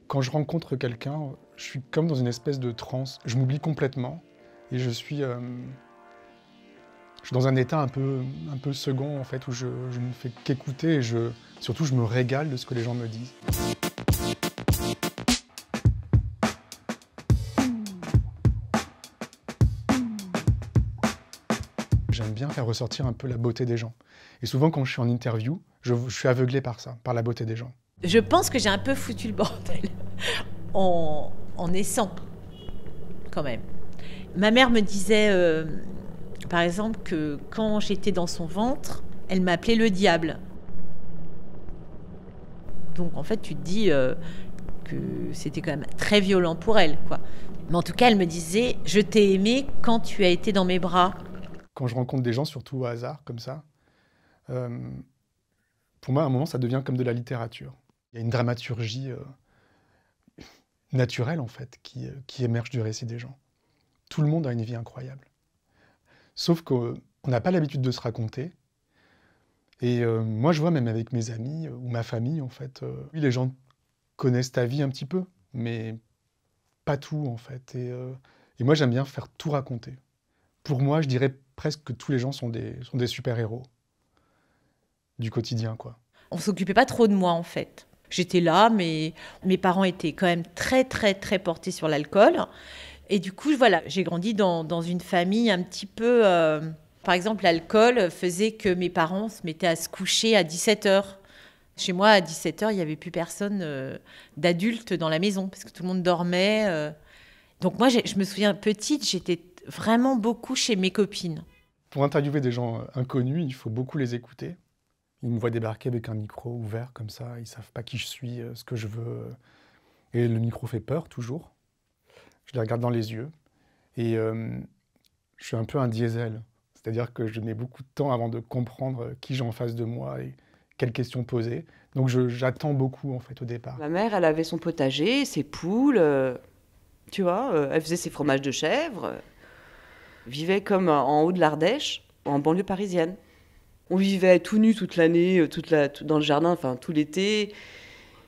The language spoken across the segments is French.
Quand je rencontre quelqu'un, je suis comme dans une espèce de transe. Je m'oublie complètement et je suis dans un état un peu second en fait, où je ne fais qu'écouter et surtout je me régale de ce que les gens me disent. J'aime bien faire ressortir un peu la beauté des gens. Et souvent quand je suis en interview, je suis aveuglé par ça, par la beauté des gens. Je pense que j'ai un peu foutu le bordel en naissant, quand même. Ma mère me disait, par exemple, que quand j'étais dans son ventre, elle m'appelait le diable. Donc en fait, tu te dis que c'était quand même très violent pour elle, quoi. Mais en tout cas, elle me disait, je t'ai aimé quand tu as été dans mes bras. Quand je rencontre des gens, surtout au hasard, comme ça, euh, pour moi, à un moment, ça devient comme de la littérature. Il y a une dramaturgie naturelle, en fait, qui émerge du récit des gens. Tout le monde a une vie incroyable. Sauf qu'on n'a pas l'habitude de se raconter. Et moi, je vois même avec mes amis ou ma famille, en fait, oui, les gens connaissent ta vie un petit peu, mais pas tout, en fait. Et moi, j'aime bien faire tout raconter. Pour moi, je dirais presque que tous les gens sont des super-héros du quotidien, quoi. On s'occupait pas trop de moi, en fait. J'étais là, mais mes parents étaient quand même très, très, très portés sur l'alcool. Et du coup, voilà, j'ai grandi dans une famille un petit peu... par exemple, l'alcool faisait que mes parents se mettaient à se coucher à 17h. Chez moi, à 17h, il n'y avait plus personne d'adulte dans la maison, parce que tout le monde dormait. Donc moi, je me souviens, petite, j'étais vraiment beaucoup chez mes copines. Pour interviewer des gens inconnus, il faut beaucoup les écouter. Ils me voient débarquer avec un micro ouvert comme ça, ils savent pas qui je suis, ce que je veux. Et le micro fait peur, toujours. Je les regarde dans les yeux. Et je suis un peu un diesel. C'est-à-dire que je mets beaucoup de temps avant de comprendre qui j'ai en face de moi et quelles questions poser. Donc j'attends beaucoup, en fait, au départ. Ma mère, elle avait son potager, ses poules, tu vois, elle faisait ses fromages de chèvre, vivait comme en haut de l'Ardèche, en banlieue parisienne. On vivait tout nu toute l'année, dans le jardin, enfin tout l'été.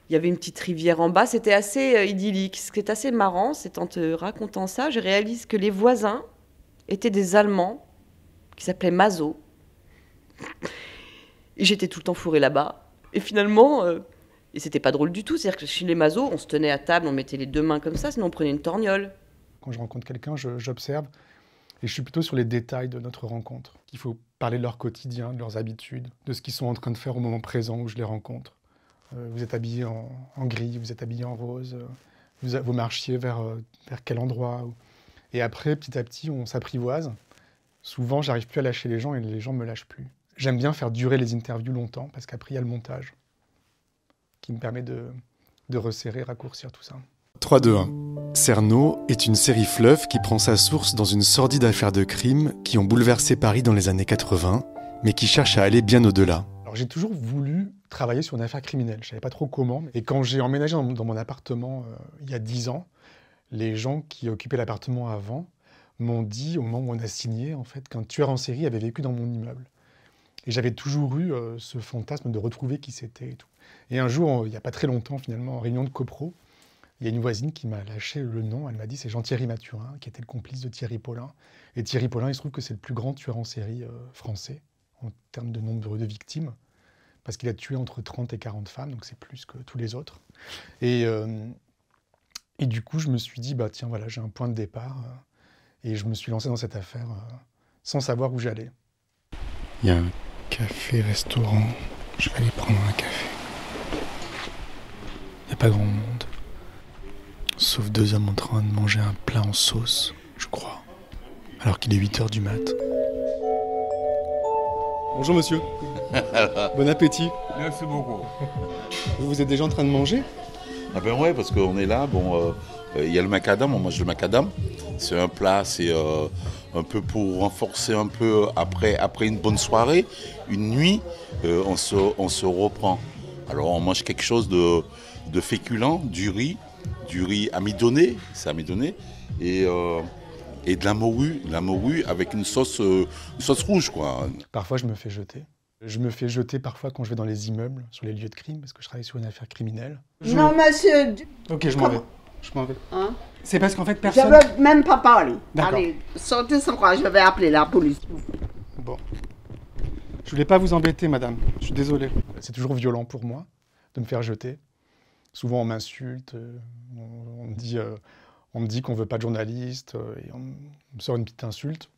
Il y avait une petite rivière en bas, c'était assez idyllique. Ce qui est assez marrant, c'est en te racontant ça, je réalise que les voisins étaient des Allemands qui s'appelaient Mazo. Et j'étais tout le temps fourrée là-bas. Et finalement, et c'était pas drôle du tout, c'est-à-dire que chez les Mazo, on se tenait à table, on mettait les deux mains comme ça, sinon on prenait une torgnole. Quand je rencontre quelqu'un, j'observe et je suis plutôt sur les détails de notre rencontre. Il faut parler de leur quotidien, de leurs habitudes, de ce qu'ils sont en train de faire au moment présent où je les rencontre. Vous êtes habillé en gris, vous êtes habillé en rose, vous marchiez vers quel endroit. Et après, petit à petit, on s'apprivoise. Souvent, j'arrive plus à lâcher les gens et les gens me lâchent plus. J'aime bien faire durer les interviews longtemps parce qu'après, il y a le montage qui me permet de resserrer, raccourcir tout ça. 3, 2, 1. Cerno est une série fleuve qui prend sa source dans une sordide affaire de crimes qui ont bouleversé Paris dans les années 80, mais qui cherche à aller bien au-delà. Alors j'ai toujours voulu travailler sur une affaire criminelle, je ne savais pas trop comment. Et quand j'ai emménagé dans mon appartement il y a 10 ans, les gens qui occupaient l'appartement avant m'ont dit, au moment où on a signé, en fait, qu'un tueur en série avait vécu dans mon immeuble. Et j'avais toujours eu ce fantasme de retrouver qui c'était et tout. Et un jour, il n'y a pas très longtemps finalement, en réunion de copro, il y a une voisine qui m'a lâché le nom. Elle m'a dit c'est Jean-Thierry Mathurin, qui était le complice de Thierry Paulin. Et Thierry Paulin, il se trouve que c'est le plus grand tueur en série français en termes de nombre de victimes, parce qu'il a tué entre 30 et 40 femmes, donc c'est plus que tous les autres. Et du coup, je me suis dit, bah tiens, voilà, j'ai un point de départ. Et je me suis lancé dans cette affaire sans savoir où j'allais. Il y a un café-restaurant, je vais aller prendre un café. Il n'y a pas grand monde. Sauf 2 hommes en train de manger un plat en sauce, je crois. Alors qu'il est 8h du mat. Bonjour monsieur. Bon appétit. Merci beaucoup. Vous êtes déjà en train de manger? Ah ben ouais, parce qu'on est là, bon, il y a le macadam, on mange le macadam. C'est un plat, c'est un peu pour renforcer un peu après une bonne soirée, une nuit, on se reprend. Alors on mange quelque chose de féculent, du riz amidonné, c'est amidonné, et de la morue avec une sauce rouge, quoi. Parfois, je me fais jeter. Je me fais jeter parfois quand je vais dans les immeubles, sur les lieux de crime, parce que je travaille sur une affaire criminelle. Non, monsieur. Ok, je m'en vais. Je m'en vais. Hein? C'est parce qu'en fait, Je personne... ne veux même pas parler. D'accord. Allez, sortez sans quoi, je vais appeler la police. Bon. Je voulais pas vous embêter, madame. Je suis désolé. C'est toujours violent pour moi de me faire jeter. Souvent, on m'insulte. On me dit qu'on veut pas de journaliste. Et on me sort une petite insulte.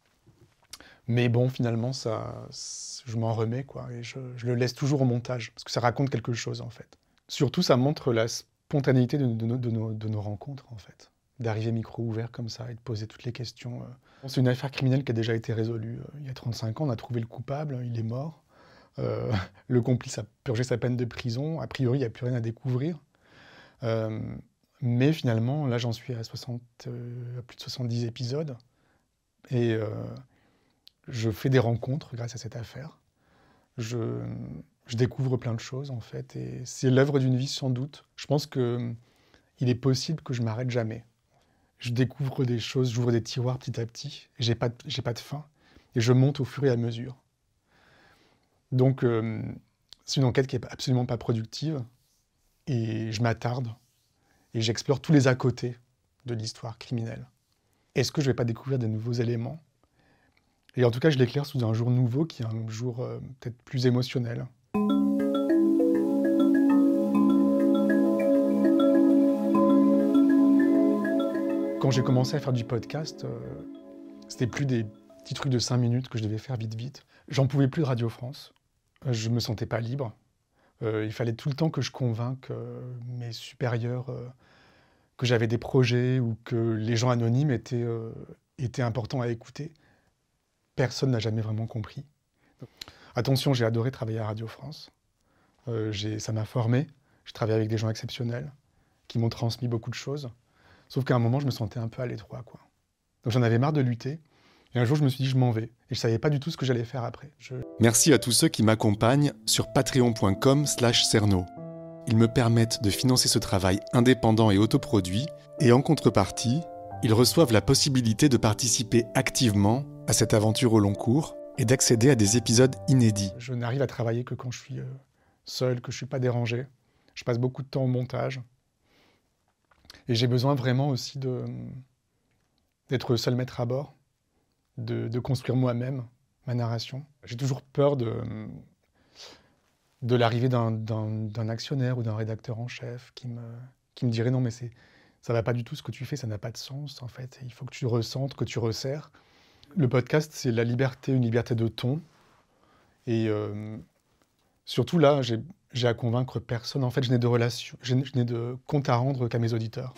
Mais bon, finalement, je m'en remets, quoi. Et je le laisse toujours au montage. Parce que ça raconte quelque chose, en fait. Surtout, ça montre la spontanéité de nos rencontres, en fait. D'arriver micro ouvert comme ça et de poser toutes les questions. C'est une affaire criminelle qui a déjà été résolue il y a 35 ans. On a trouvé le coupable, il est mort. Le complice a purgé sa peine de prison. A priori, il n'y a plus rien à découvrir. Mais finalement, là, j'en suis à plus de 70 épisodes. Et je fais des rencontres grâce à cette affaire. Je découvre plein de choses, en fait. Et c'est l'œuvre d'une vie, sans doute. Je pense qu'il est possible que je m'arrête jamais. Je découvre des choses, j'ouvre des tiroirs petit à petit. Et j'ai pas de fin. Et je monte au fur et à mesure. Donc, c'est une enquête qui n'est absolument pas productive. Et je m'attarde. Et j'explore tous les à-côté de l'histoire criminelle. Est-ce que je ne vais pas découvrir de nouveaux éléments ? Et en tout cas, je l'éclaire sous un jour nouveau, qui est un jour peut-être plus émotionnel. Quand j'ai commencé à faire du podcast, c'était plus des petits trucs de 5 minutes que je devais faire vite. J'en pouvais plus de Radio France. Je me sentais pas libre. Il fallait tout le temps que je convainque mes supérieurs que j'avais des projets ou que les gens anonymes étaient importants à écouter. Personne n'a jamais vraiment compris. Attention, j'ai adoré travailler à Radio France. Ça m'a formé. J'ai travaillé avec des gens exceptionnels qui m'ont transmis beaucoup de choses. Sauf qu'à un moment, je me sentais un peu à l'étroit, quoi. Donc j'en avais marre de lutter. Et un jour, je me suis dit, je m'en vais. Et je ne savais pas du tout ce que j'allais faire après. Merci à tous ceux qui m'accompagnent sur patreon.com/Cerno. Ils me permettent de financer ce travail indépendant et autoproduit. Et en contrepartie, ils reçoivent la possibilité de participer activement à cette aventure au long cours et d'accéder à des épisodes inédits. Je n'arrive à travailler que quand je suis seul, que je ne suis pas dérangé. Je passe beaucoup de temps au montage. Et j'ai besoin vraiment aussi d'être seul maître à bord, de construire moi-même ma narration. J'ai toujours peur de l'arrivée d'un actionnaire ou d'un rédacteur en chef qui me dirait « Non, mais ça ne va pas du tout ce que tu fais, ça n'a pas de sens, en fait. Il faut que tu ressentes, que tu resserres. » Le podcast, c'est la liberté, une liberté de ton. Et surtout là, j'ai à convaincre personne. En fait, je n'ai de compte à rendre qu'à mes auditeurs.